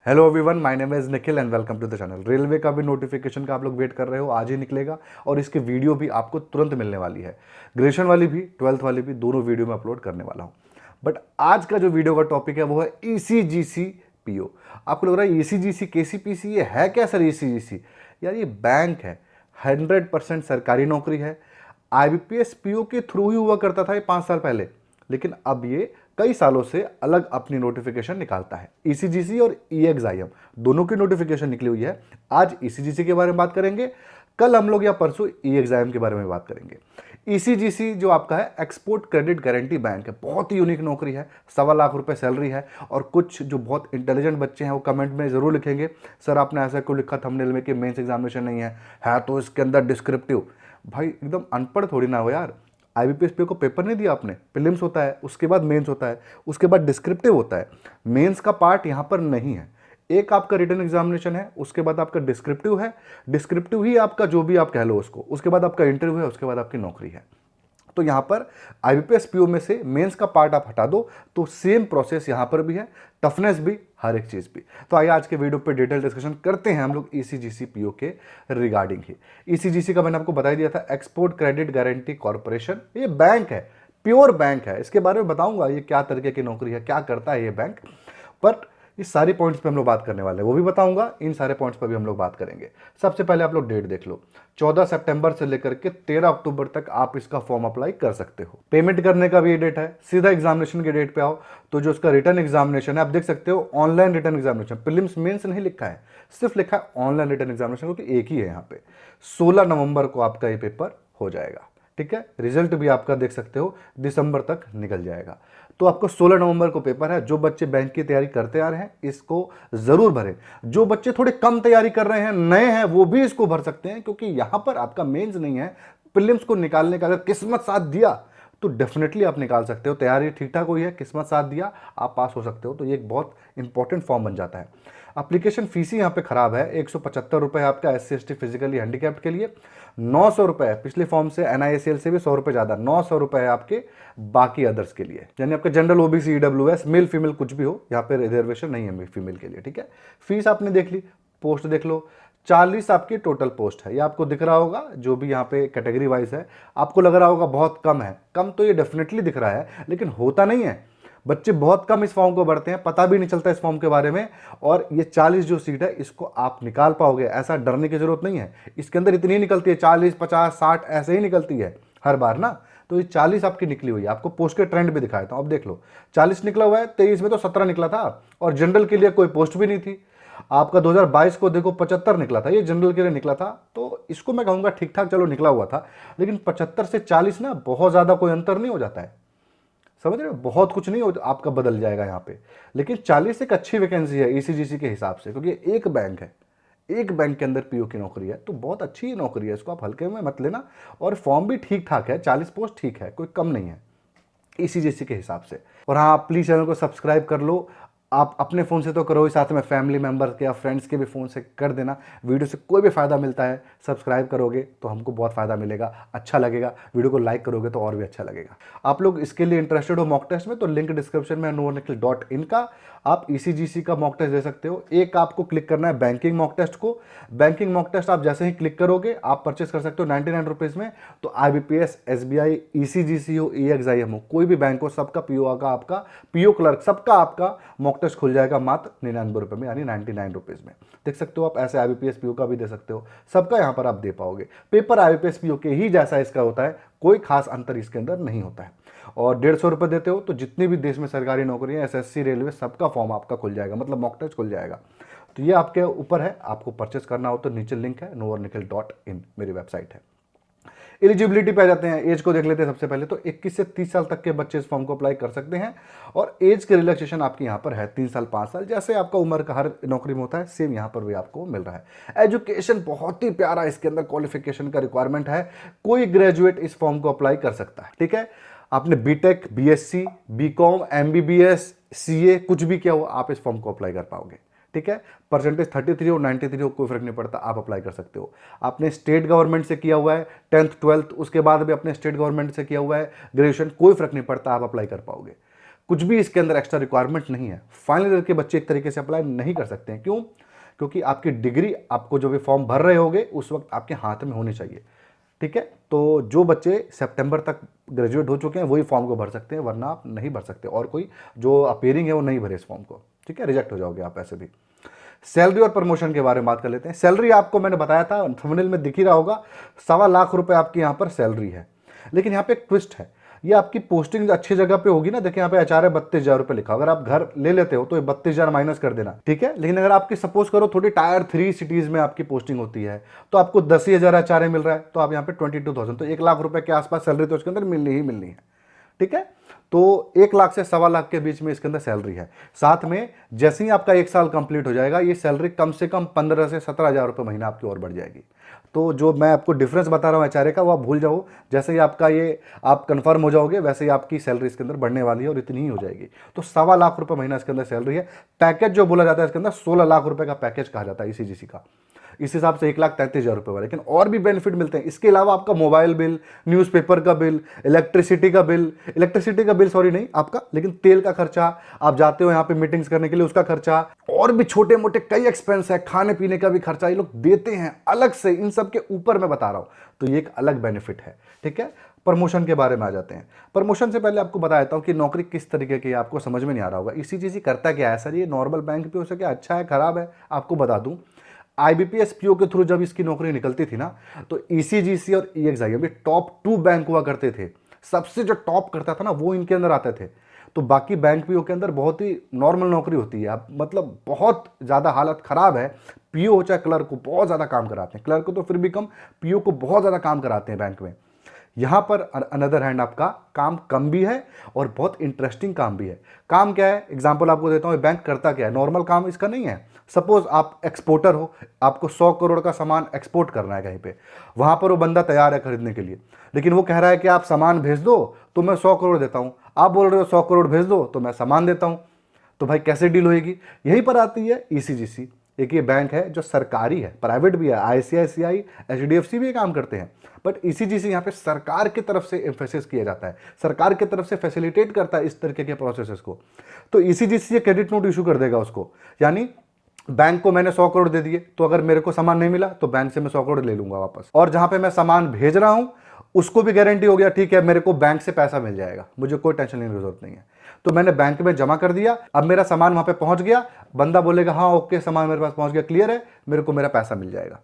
Hello everyone, my name is Nikhil and welcome to the channel. Railway का भी notification का आप लोग वेट कर रहे हो, आज ही निकलेगा और इसकी वीडियो भी आपको तुरंत मिलने वाली है। ग्रेजुएशन वाली भी, ट्वेल्थ वाली भी, दोनों वीडियो में अपलोड करने वाला हूँ। बट आज का जो वीडियो का टॉपिक है वो है ईसीजीसी पीओ। आपको लग रहा है ईसीजीसी केसीपीसी ये है क्या सर? ईसीजीसी यार ये बैंक है, 100% सरकारी नौकरी है। आईबीपीएस पीओ के थ्रू ही हुआ करता था ये 5 साल पहले, लेकिन अब ये कई सालों से अलग अपनी नोटिफिकेशन निकालता है। ईसीजीसी और ईएक्सआईएम दोनों की नोटिफिकेशन निकली हुई है। आज ईसीजीसी के बारे में बात करेंगे, कल हम लोग या परसों ईएक्सआईएम के बारे में बात करेंगे। ईसीजीसी जो आपका है एक्सपोर्ट क्रेडिट गारंटी बैंक है, बहुत ही यूनिक नौकरी है। 1.25 लाख सैलरी है। और कुछ जो बहुत इंटेलिजेंट बच्चे हैं वो कमेंट में जरूर लिखेंगे, सर आपने ऐसा क्यों लिखा थंबनेल में कि मेंस एग्जामिनेशन नहीं है तो इसके अंदर डिस्क्रिप्टिव। भाई एकदम अनपढ़ थोड़ी ना हो यार। आईबीपीएस पीओ को पेपर नहीं दिया आपने? प्रीलिम्स होता है, उसके बाद मेंस होता है, उसके बाद डिस्क्रिप्टिव होता है। मेंस का पार्ट यहाँ पर नहीं है। एक आपका रिटन एग्जामिनेशन है, उसके बाद आपका डिस्क्रिप्टिव है। डिस्क्रिप्टिव ही आपका जो भी आप कह लो उसको, उसके बाद आपका इंटरव्यू है, उसके बाद आपकी नौकरी है। तो यहाँ पर आईबीपीएस पीओ में से मेंस का पार्ट आप हटा दो तो सेम प्रोसेस यहाँ पर भी है, टफनेस भी, हर एक चीज़ भी। तो आइए आज के वीडियो पे डिटेल डिस्कशन करते हैं हम लोग ईसीजीसी पीओ के रिगार्डिंग ही। ईसीजीसी का मैंने आपको बता ही दिया था, एक्सपोर्ट क्रेडिट गारंटी कॉर्पोरेशन। ये बैंक है, प्योर बैंक है। इसके बारे में बताऊंगा ये क्या तरीके की नौकरी है, क्या करता है ये बैंक। बट इस सारे पॉइंट्स पे हम लोग बात करने वाले हैं, वो भी बताऊंगा। इन सारे पॉइंट्स पर भी हम लोग बात करेंगे। सबसे पहले आप लोग डेट देख लो, 14 सितंबर से लेकर के 13 अक्टूबर तक आप इसका फॉर्म अप्लाई कर सकते हो। पेमेंट करने का भी ये डेट है। सीधा एग्जामिनेशन के डेट पे आओ तो जो उसका रिटर्न एग्जामिनेशन है आप देख सकते हो, online written examination, prelims mains नहीं लिखा है, सिर्फ लिखा है ऑनलाइन रिटर्न एग्जामिनेशन, क्योंकि एक ही है यहाँ पे। 16 नवंबर को आपका ये पेपर हो जाएगा। ठीक है, रिजल्ट भी आपका देख सकते हो दिसंबर तक निकल जाएगा। तो आपको 16 नवंबर को पेपर है। जो बच्चे बैंक की तैयारी करते आ रहे हैं इसको जरूर भरें। जो बच्चे थोड़े कम तैयारी कर रहे हैं, नए हैं, वो भी इसको भर सकते हैं, क्योंकि यहां पर आपका मेंस नहीं है। प्रीलिम्स को निकालने का अगर किस्मत साथ दिया तो डेफिनेटली आप निकाल सकते हो। तैयारी ठीक ठाक हुई है, किस्मत साथ दिया, आप पास हो सकते हो। तो ये एक बहुत इंपॉर्टेंट फॉर्म बन जाता है। एप्लीकेशन फीस ही यहाँ पे खराब है, 175 रुपये आपका SC ST फिजिकली हैंडीकैप्ड के लिए, 900 रुपये पिछले फॉर्म से, NICL से भी 100 रुपये ज़्यादा, 900 रुपये है आपके बाकी अदर्स के लिए। यानी आपका general, OBC, EWS, male female कुछ भी हो, यहाँ पे रिजर्वेशन नहीं है फीमेल के लिए। ठीक है, फीस आपने देख ली, पोस्ट देख लो, 40 आपकी टोटल पोस्ट है। ये आपको दिख रहा होगा, जो भी यहाँ पे कैटेगरी वाइज है। आपको लग रहा होगा बहुत कम है, कम तो ये डेफिनेटली दिख रहा है, लेकिन होता नहीं है। बच्चे बहुत कम इस फॉर्म को भरते हैं, पता भी नहीं चलता इस फॉर्म के बारे में। और ये 40 जो सीट है इसको आप निकाल पाओगे, ऐसा डरने की जरूरत नहीं है। इसके अंदर इतनी ही निकलती है, 40, 50, 60 ऐसे ही निकलती है हर बार ना। तो ये 40 आपकी निकली हुई है। आपको पोस्ट के ट्रेंड भी दिखाया था, अब देख लो, 40 निकला हुआ है, 23 में तो 17 निकला था, और जनरल के लिए कोई पोस्ट भी नहीं थी। आपका 2022 को देखो 75 निकला था, ये जनरल के लिए निकला था। तो इसको मैं कहूंगा ठीक ठाक, चलो निकला हुआ था। लेकिन 75 से 40 ना बहुत ज्यादा कोई अंतर नहीं हो जाता है, समझ रहे हो? बहुत कुछ नहीं हो, आपका बदल जाएगा यहाँ पे। लेकिन 40 एक अच्छी वैकेंसी है ईसीजीसी के हिसाब से, क्योंकि एक बैंक है, एक बैंक के अंदर पीओ की नौकरी है, तो बहुत अच्छी नौकरी है, इसको आप हल्के में मत लेना। और फॉर्म भी ठीक ठाक है, 40 पोस्ट ठीक है, कोई कम नहीं है ईसीजीसी के हिसाब से। और हाँ, आप प्लीज़ चैनल को सब्सक्राइब कर लो। आप अपने फ़ोन से तो करो ही, साथ में फैमिली मेम्बर के या फ्रेंड्स के भी फ़ोन से कर देना। वीडियो से कोई भी फ़ायदा मिलता है, सब्सक्राइब करोगे तो हमको बहुत फ़ायदा मिलेगा, अच्छा लगेगा। वीडियो को लाइक करोगे तो और भी अच्छा लगेगा। आप लोग इसके लिए इंटरेस्टेड हो मॉक टेस्ट में, तो लिंक डिस्क्रिप्शन में novanikhil.in का, आप ईसीजीसी का मॉक टेस्ट दे सकते हो। एक आपको क्लिक करना है बैंकिंग मॉक टेस्ट को। बैंकिंग मॉक टेस्ट आप जैसे ही क्लिक करोगे आप परचेस कर सकते हो 99 रुपीज़ में। तो आईबीपीएस, SBI, ईसीजीसी हो, ईएक्सआईएम हो, कोई भी बैंक हो, सबका पीओ का, आपका पीओ क्लर्क, सबका आपका मॉक टेस्ट खुल जाएगा मात्र 99 रुपये में, यानी 99 रुपीज़ में। देख सकते हो आप, ऐसे आईबीपीएस पीओ का भी दे सकते हो, सबका यहाँ पर आप दे पाओगे। पेपर आईबीपीएस पीओ के ही जैसा इसका होता है, कोई खास अंतर इसके अंदर नहीं होता है। और 150 रुपये देते हो तो जितनी भी देश में सरकारी नौकरी है, SSC, रेलवे, सबका फॉर्म आपका खुल जाएगा, मतलब मॉक टेस्ट खुल जाएगा। तो ये आपके ऊपर है, आपको परचेस करना हो तो नीचे लिंक है novanikhil.in, मेरी वेबसाइट है। एलिजिबिलिटी पे आ जाते हैं, एज को देख लेते हैं सबसे पहले। तो 21 से 30 साल तक के बच्चे इस फॉर्म को अप्लाई कर सकते हैं। और एज के रिलैक्सेशन आपकी यहाँ पर है 3 साल, 5 साल, जैसे आपका उम्र का हर नौकरी में होता है, सेम यहाँ पर भी आपको मिल रहा है। एजुकेशन बहुत ही प्यारा, इसके अंदर क्वालिफिकेशन का रिक्वायरमेंट है, कोई ग्रेजुएट इस फॉर्म को अप्लाई कर सकता है। ठीक है, आपने BTech, BSc, BCom, MBBS, CA कुछ भी किया हो, आप इस फॉर्म को अप्लाई कर पाओगे। ठीक है, परसेंटेज 33 हो, 93 हो, कोई फर्क नहीं पड़ता, आप अप्लाई कर सकते हो। आपने स्टेट गवर्नमेंट से किया हुआ है 10th 12th, उसके बाद भी अपने स्टेट गवर्नमेंट से किया हुआ है ग्रेजुएशन, कोई फर्क नहीं पड़ता, आप अप्लाई कर पाओगे। कुछ भी इसके अंदर एक्स्ट्रा रिक्वायरमेंट नहीं है। फाइनल ईयर के बच्चे एक तरीके से अप्लाई नहीं कर सकते हैं। क्यों? क्योंकि आपकी डिग्री, आपको जो भी फॉर्म भर रहे होगे उस वक्त आपके हाथ में होनी चाहिए। ठीक है, तो जो बच्चे सितंबर तक ग्रेजुएट हो चुके हैं वही फॉर्म को भर सकते हैं, वरना आप नहीं भर सकते। और कोई जो अपेयरिंग है वो नहीं भरे इस फॉर्म को। ठीक है, रिजेक्ट हो जाओगे आप ऐसे भी। सैलरी और प्रमोशन के बारे में बात कर लेते हैं। सैलरी आपको मैंने बताया था, थंबनेल में दिख ही रहा होगा, 1.25 लाख रुपए आपकी यहाँ पर सैलरी है। लेकिन यहाँ पे एक ट्विस्ट है, ये आपकी पोस्टिंग अच्छी जगह पे होगी ना। देखिए यहाँ पे एचआर है, 32,000 रुपए लिखा। अगर आप घर ले लेते हो तो ये 32,000 माइनस कर देना, ठीक है। लेकिन अगर आपकी सपोज करो थोड़ी टायर 3 सिटीज में आपकी पोस्टिंग होती है तो आपको 10,000 एचआर मिल रहा है, तो आप यहाँ पे 22,000, तो 1 लाख रुपए के आसपास सैलरी तो इसके अंदर मिलनी ही मिलनी है। ठीक है, तो 1 लाख से 1.25 लाख के बीच में इसके अंदर सैलरी है। साथ में जैसे ही आपका 1 साल कंप्लीट हो जाएगा, ये सैलरी कम से कम 15 से 17,000 रुपये महीना आपकी और बढ़ जाएगी। तो जो मैं आपको डिफरेंस बता रहा हूँ एचआरए का, वो आप भूल जाओ। जैसे ही आपका ये आप कंफर्म हो जाओगे वैसे ही आपकी सैलरी इसके अंदर बढ़ने वाली है और इतनी ही हो जाएगी। तो 1.25 लाख रुपये महीना इसके अंदर सैलरी है। पैकेज जो बोला जाता है इसके अंदर 16 लाख रुपये का पैकेज कहा जाता है ईसीजीसी का। इस हिसाब से 1,33,000 रुपये वाला। लेकिन और भी बेनिफिट मिलते हैं इसके अलावा। आपका मोबाइल बिल, न्यूज़पेपर का बिल, इलेक्ट्रिसिटी का बिल सॉरी नहीं आपका, लेकिन तेल का खर्चा, आप जाते हो यहाँ पे मीटिंग्स करने के लिए उसका खर्चा, और भी छोटे मोटे कई एक्सपेंस है, खाने पीने का भी खर्चा ये लोग देते हैं अलग से। इन सब के ऊपर मैं बता रहा हूँ, तो ये एक अलग बेनिफिट है। ठीक है, प्रमोशन के बारे में आ जाते हैं। प्रमोशन से पहले आपको बता देता हूँ कि नौकरी किस तरीके की है, आपको समझ में नहीं आ रहा होगा। ईसीजीसी करता क्या है सर, ये नॉर्मल बैंक पे हो सके, अच्छा है खराब है, आपको बता दूं। आईबीपीएस पीओ के थ्रू जब इसकी नौकरी निकलती थी ना, तो ईसीजीसी और ईएक्सआई अभी टॉप 2 बैंक हुआ करते थे। सबसे जो टॉप करता था ना वो इनके अंदर आते थे। तो बाकी बैंक पीओ के अंदर बहुत ही नॉर्मल नौकरी होती है। अब मतलब बहुत ज़्यादा हालत ख़राब है। पीओ हो चाहे क्लर्क को, बहुत ज़्यादा काम कराते हैं। क्लर्क को तो फिर भी कम, पीओ को बहुत ज़्यादा काम कराते हैं बैंक में। यहाँ पर अनदर हैंड आपका काम कम भी है और बहुत इंटरेस्टिंग काम भी है। काम क्या है, एग्जांपल आपको देता हूँ। बैंक करता क्या है, नॉर्मल काम इसका नहीं है। सपोज आप एक्सपोर्टर हो, आपको 100 करोड़ का सामान एक्सपोर्ट करना है कहीं पे, वहाँ पर वो बंदा तैयार है खरीदने के लिए, लेकिन वो कह रहा है कि आप सामान भेज दो तो मैं 100 करोड़ देता हूँ। आप बोल रहे हो 100 करोड़ भेज दो तो मैं सामान देता हूँ। तो भाई कैसे डील होएगी? यहीं पर आती है ईसीजीसी। एक ये बैंक है जो सरकारी है, प्राइवेट भी है, आईसीआईसीआई, एचडीएफसी भी ये काम करते हैं, बट ईसीजीसी यहाँ पे सरकार की तरफ से एम्फेसिस किया जाता है, सरकार की तरफ से फैसिलिटेट करता है इस तरीके के प्रोसेसेस को। तो ईसीजीसी ये क्रेडिट नोट इशू कर देगा उसको, यानी बैंक को मैंने 100 करोड़ दे दिए, तो अगर मेरे को सामान नहीं मिला तो बैंक से मैं 100 करोड़ ले लूंगा वापस। और जहां पे मैं सामान भेज रहा हूं उसको भी गारंटी हो गया, ठीक है मेरे को बैंक से पैसा मिल जाएगा, मुझे कोई टेंशन लेने की जरूरत नहीं है। तो मैंने बैंक में जमा कर दिया, अब मेरा सामान वहां पे पहुंच गया, बंदा बोलेगा हाँ ओके सामान मेरे पास पहुंच गया, क्लियर है, मेरे को मेरा पैसा मिल जाएगा।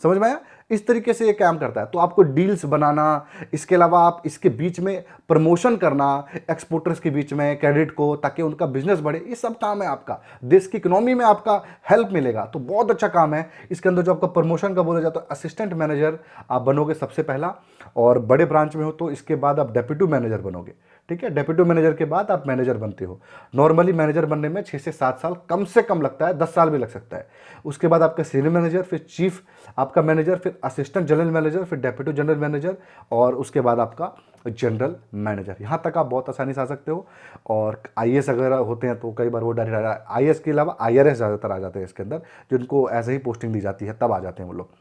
समझ में आया? इस तरीके से ये काम करता है। तो आपको डील्स बनाना, इसके अलावा आप इसके बीच में प्रमोशन करना एक्सपोर्टर्स के बीच में क्रेडिट को, ताकि उनका बिजनेस बढ़े, ये सब काम है आपका। देश की इकोनॉमी में आपका हेल्प मिलेगा, तो बहुत अच्छा काम है। इसके अंदर जो आपका प्रमोशन का बोला जाता है, असिस्टेंट मैनेजर आप बनोगे सबसे पहला, और बड़े ब्रांच में हो तो इसके बाद आप डेप्यूटी मैनेजर बनोगे। ठीक है, डेप्यूटी मैनेजर के बाद आप मैनेजर बनते हो। नॉर्मली मैनेजर बनने में 6 से 7 साल कम से कम लगता है, 10 साल भी लग सकता है। उसके बाद आपका सीनियर मैनेजर, फिर चीफ आपका मैनेजर, फिर असिस्टेंट जनरल मैनेजर, फिर डेप्यूटी जनरल मैनेजर, और उसके बाद आपका जनरल मैनेजर। यहाँ तक आप बहुत आसानी से आ सकते हो। और आईएएस अगर होते हैं तो कई बार वो डायरेक्ट, आईएएस के अलावा आईआरएस ज़्यादातर आ जाते हैं इसके अंदर, जिनको ऐसे ही पोस्टिंग दी जाती है तब आ जाते हैं वो लोग।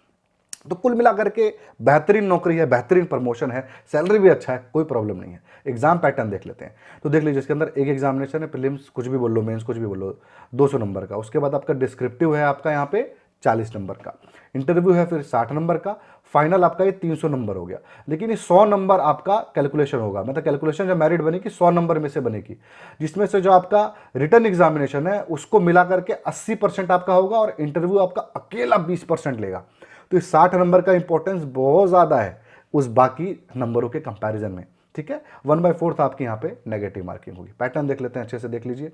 तो कुल मिलाकर के बेहतरीन नौकरी है, बेहतरीन प्रमोशन है, सैलरी भी अच्छा है, कोई प्रॉब्लम नहीं है। एग्जाम पैटर्न देख लेते हैं। तो देख लीजिए, इसके अंदर एक एग्जामिनेशन है, प्रीलिम्स कुछ भी बोल लो, मेंस कुछ भी बोल लो, 200 नंबर का। उसके बाद आपका डिस्क्रिप्टिव है आपका यहाँ पे 40 नंबर का, इंटरव्यू है फिर 60 नंबर का, फाइनल आपका ये 300 नंबर हो गया। लेकिन ये 100 नंबर आपका कैलकुलेशन होगा, मतलब कैलकुलेशन जब मेरिट बनेगी 100 नंबर में से बनेगी, जिसमें से जो आपका रिटर्न एग्जामिनेशन है उसको मिला करके 80% आपका होगा, और इंटरव्यू आपका अकेला 20% लेगा। तो इस 60 नंबर का इंपॉर्टेंस बहुत ज़्यादा है उस बाकी नंबरों के कंपैरिजन में। ठीक है, 1/4 आपकी यहाँ पे नेगेटिव मार्किंग होगी। पैटर्न देख लेते हैं, अच्छे से देख लीजिए।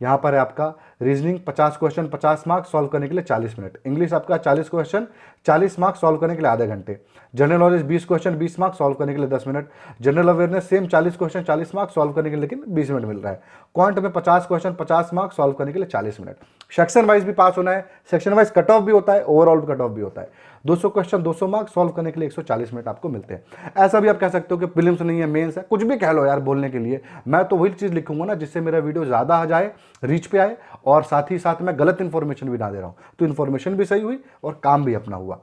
यहाँ पर है आपका रीजनिंग 50 क्वेश्चन 50 मार्क्स सॉल्व करने के लिए 40 मिनट, इंग्लिश आपका 40 क्वेश्चन 40 मार्क्स सॉल्व करने के लिए आधे घंटे, general knowledge 20 question 20 marks solve करने के लिए 10 minute, general awareness same 40 question 40 marks solve करने के लिए लेकिन 20 मिनट मिल रहा है, क्वांट में 50 क्वेश्चन 50 मार्क्स सॉल्व करने के लिए 40 मिनट। सेक्शन वाइज भी पास होना है, सेक्शन वाइज कट ऑफ भी होता है, ओवरऑल कट ऑफ भी होता है। 200 क्वेश्चन 200 मार्क्स सॉल्व करने के लिए 140 मिनट आपको मिलते हैं। ऐसा भी आप कह सकते हो कि प्रीलिम्स नहीं है, मेंस है, कुछ भी कह लो यार बोलने के लिए। मैं तो वही चीज़ लिखूंगा ना जिससे मेरा वीडियो ज़्यादा आ जाए, रीच पे आए, और साथ ही साथ मैं गलत इन्फॉर्मेशन भी ना दे रहा हूँ, तो इन्फॉर्मेशन भी सही हुई और काम भी अपना हुआ।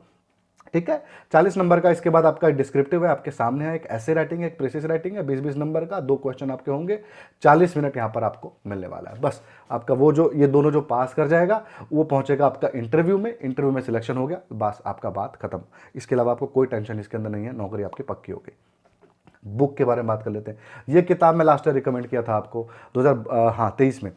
ठीक है। 40 नंबर का इसके बाद आपका डिस्क्रिप्टिव है आपके सामने है, एक ऐसे राइटिंग है, एक प्रेसिस राइटिंग है, 20-20 नंबर का 2 क्वेश्चन आपके होंगे, 40 मिनट यहाँ पर आपको मिलने वाला है। बस आपका वो जो ये दोनों जो पास कर जाएगा वो पहुंचेगा आपका इंटरव्यू में सिलेक्शन हो गया, बस आपका बात खत्म। इसके अलावा आपको कोई टेंशन इसके अंदर नहीं है, नौकरी आपकी पक्की हो गई। बुक के बारे में बात कर लेते हैं। ये किताब मैं लास्ट ईयर रिकमेंड किया था आपको 2023 में।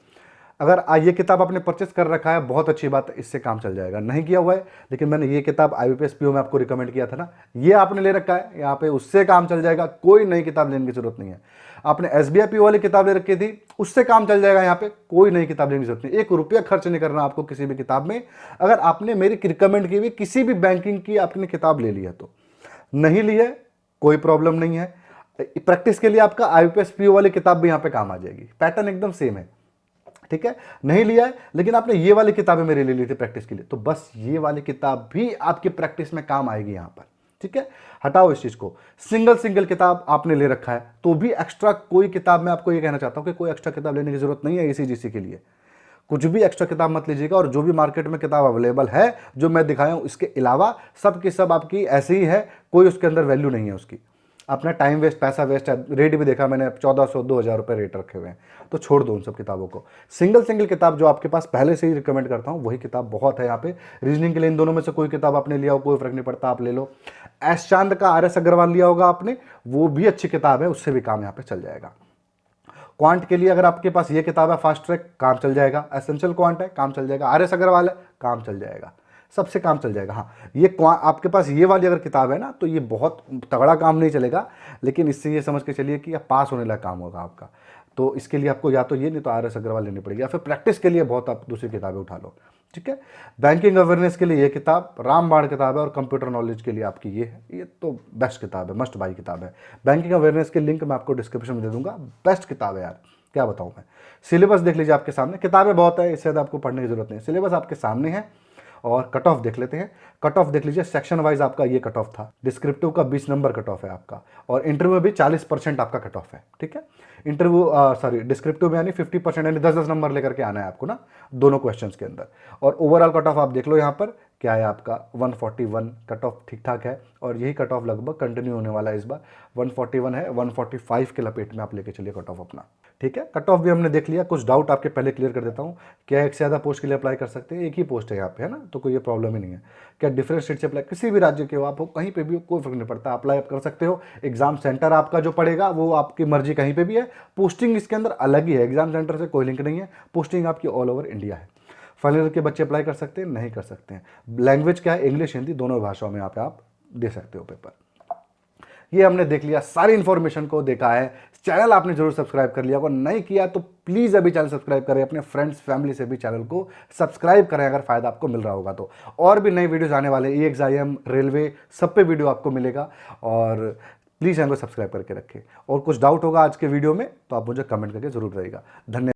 अगर ये किताब आपने परचेस कर रखा है बहुत अच्छी बात है, इससे काम चल जाएगा। नहीं किया हुआ है लेकिन मैंने ये किताब IBPS PO में आपको रिकमेंड किया था ना, ये आपने ले रखा है यहाँ पे, उससे काम चल जाएगा, कोई नई किताब लेने की जरूरत नहीं है। आपने SBI PO वाली किताब ले रखी थी, उससे काम चल जाएगा, यहाँ पे कोई नई किताब लेने की जरूरत नहीं, 1 रुपया खर्च नहीं करना आपको किसी भी किताब में। अगर आपने मेरी रिकमेंड की हुई किसी भी बैंकिंग की आपने किताब ले ली है तो, नहीं ली है कोई प्रॉब्लम नहीं है। प्रैक्टिस के लिए आपका IBPS PO वाली किताब भी यहाँ पे काम आ जाएगी, पैटर्न एकदम सेम है, ठीक है। नहीं लिया है लेकिन आपने ये वाली किताबें मेरे ले ली थी प्रैक्टिस के लिए, तो बस ये वाली किताब भी आपकी प्रैक्टिस में काम आएगी यहाँ पर, ठीक है। हटाओ इस चीज को, सिंगल किताब आपने ले रखा है तो भी एक्स्ट्रा कोई किताब, मैं आपको ये कहना चाहता हूं कि कोई एक्स्ट्रा किताब लेने की जरूरत नहीं है ACGC के लिए। कुछ भी एक्स्ट्रा किताब मत लीजिएगा, और जो भी मार्केट में किताब अवेलेबल है जो मैं दिखाया हूं इसके अलावा सब की सब आपकी ऐसी ही है, कोई उसके अंदर वैल्यू नहीं है उसकी। अपना टाइम वेस्ट, पैसा वेस्ट है। रेट भी देखा मैंने 1400-2000 रुपये रेट रखे हुए हैं, तो छोड़ दो उन सब किताबों को। सिंगल किताब जो आपके पास पहले से ही रिकमेंड करता हूँ वही किताब बहुत है यहाँ पे। रीजनिंग के लिए इन दोनों में से कोई किताब आपने लिया हो कोई फर्क नहीं पड़ता, आप ले लो। एस चांद का RS अग्रवाल लिया होगा आपने, वो भी अच्छी किताब है, उससे भी काम यहाँ पे चल जाएगा। क्वांट के लिए अगर आपके पास ये किताब है फास्ट ट्रैक, काम चल जाएगा। एसेंशियल क्वांट है, काम चल जाएगा। RS अग्रवाल है, काम चल जाएगा, सबसे काम चल जाएगा। हाँ, ये आपके पास ये वाली अगर किताब है ना तो ये बहुत तगड़ा काम नहीं चलेगा, लेकिन इससे ये समझ के चलिए कि पास होने लायक काम होगा आपका। तो इसके लिए आपको या तो ये, नहीं तो RS अग्रवाल लेनी पड़ेगी, या फिर प्रैक्टिस के लिए बहुत आप दूसरी किताबें उठा लो, ठीक है। बैंकिंग अवेयरनेस के लिए ये किताब रामबाण किताब है, और कंप्यूटर नॉलेज के लिए आपकी ये है, ये तो बेस्ट किताब है, मस्ट बाई किताब है। बैंकिंग अवेयरनेस के लिंक मैं आपको डिस्क्रिप्शन में दे दूंगा, बेस्ट किताब है यार, क्या बताऊँ मैं। सिलेबस देख लीजिए आपके सामने, किताबें बहुत है, इससे ज़्यादा आपको पढ़ने की जरूरत नहीं, सिलेबस आपके सामने है। और कट ऑफ देख लेते हैं। कट ऑफ देख लीजिए, सेक्शन वाइज आपका ये कट ऑफ था। डिस्क्रिप्टिव का 20 नंबर कट ऑफ है आपका, और इंटरव्यू में भी 40% आपका कट ऑफ है, ठीक है। डिस्क्रिप्टिव में यानी 50%, यानी 10-10 नंबर लेकर के आना है आपको ना दोनों क्वेश्चंस के अंदर। और ओवरऑल कट ऑफ आप देख लो यहाँ पर क्या है आपका 141 कट ऑफ, ठीक ठाक है। और यही कट ऑफ लगभग कंटिन्यू होने वाला है इस बार, 141 है, 145 के लपेट में आप लेके चलिए कट ऑफ अपना, ठीक है। कट ऑफ भी हमने देख लिया। कुछ डाउट आपके पहले क्लियर कर देता हूँ। क्या एक से ज़्यादा पोस्ट के लिए अप्लाई कर सकते हैं? एक ही पोस्ट है यहाँ पे, है ना, तो कोई ये प्रॉब्लम ही नहीं है। क्या डिफरेंट स्टेट से अप्लाई, किसी भी राज्य के हो आप, हो कहीं पे भी हो, कोई फर्क नहीं पड़ता, अप्लाई आप कर सकते हो। एग्जाम सेंटर आपका जो पड़ेगा वो आपकी मर्जी कहीं पे भी है, पोस्टिंग इसके अंदर अलग ही है, एग्जाम सेंटर से कोई लिंक नहीं है, पोस्टिंग आपकी ऑल ओवर इंडिया है। फाइनल ईयर के बच्चे अप्लाई कर सकते हैं? नहीं कर सकते हैं। लैंग्वेज क्या है? इंग्लिश हिंदी दोनों भाषाओं में यहाँ पे आप दे सकते हो पेपर। ये हमने देख लिया, सारी इन्फॉर्मेशन को देखा है। चैनल आपने जरूर सब्सक्राइब कर लिया होगा, नहीं किया तो प्लीज़ अभी चैनल सब्सक्राइब करें, अपने फ्रेंड्स फैमिली से भी चैनल को सब्सक्राइब करें अगर फायदा आपको मिल रहा होगा तो। और भी नई वीडियोस आने वाले, EXIM, रेलवे, सब पे वीडियो आपको मिलेगा, और प्लीज़ चैनल को सब्सक्राइब करके रखें। और कुछ डाउट होगा आज के वीडियो में तो आप मुझे कमेंट करके जरूर रहेगा। धन्यवाद।